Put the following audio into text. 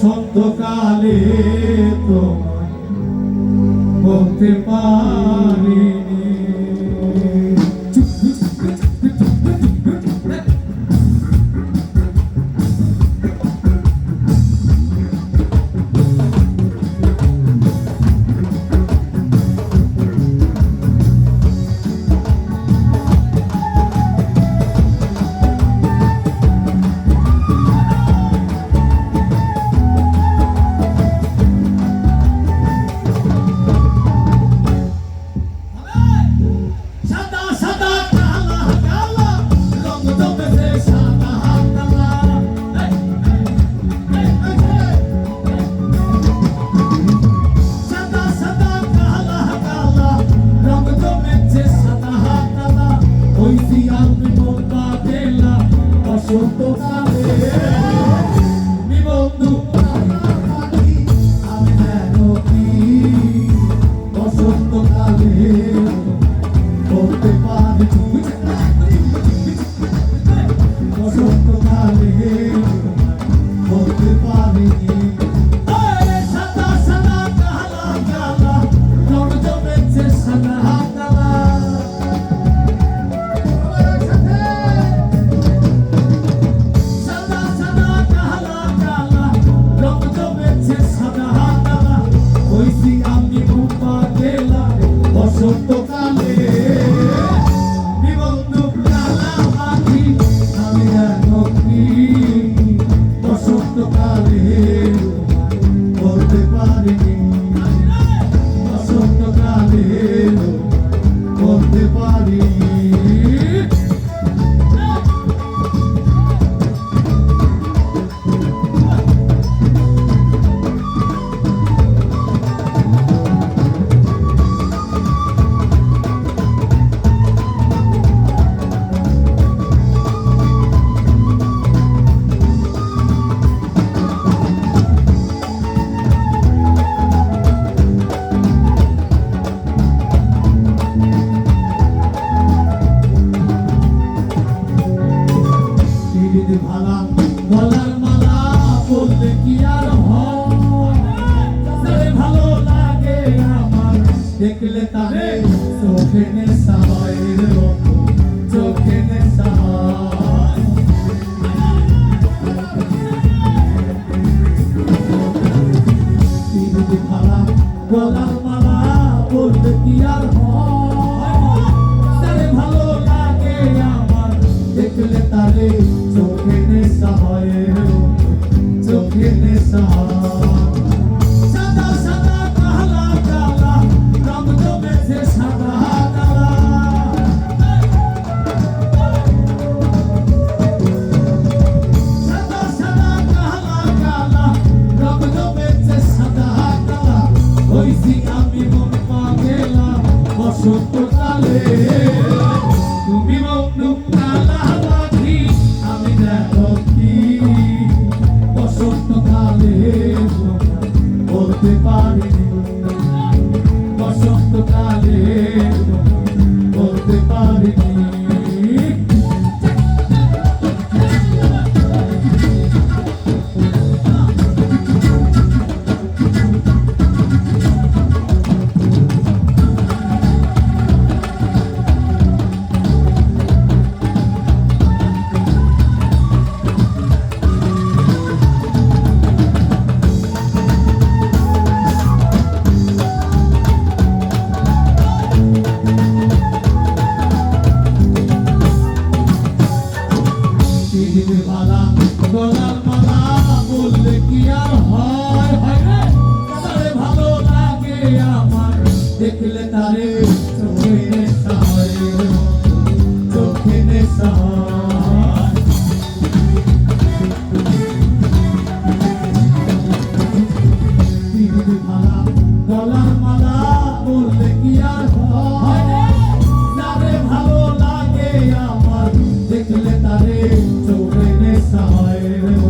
বসন্তকালে তোমায় বলতে পারিনি। দেখলে তারে চোখে নেশা হয় রে বন্ধু, চোখে নেশা হয়। তিনটি মালা গলার মালা বলতে কি আর হয়, তারে ভালো লাগে আমার দেখলে তারে চোখে নেশা হয় রে বন্ধু, চোখে নেশা হয়। বসন্তকালে তুমি বন্ধু কালা পাখি আমি দেখো কি, বসন্তকালে বলতে পারিনি, বসন্তকালে বলতে পারিনি। গলার মালা বললে কি আর হয়, তারে ভালো লাগে আমার দেখলে তারে চোখে নেশা হয়, চোখে নেশা হয়। গলার মালা বললে কি আর হয়, তারে ভালো লাগে আমার দেখলে তারে চোখে নেশা হয়।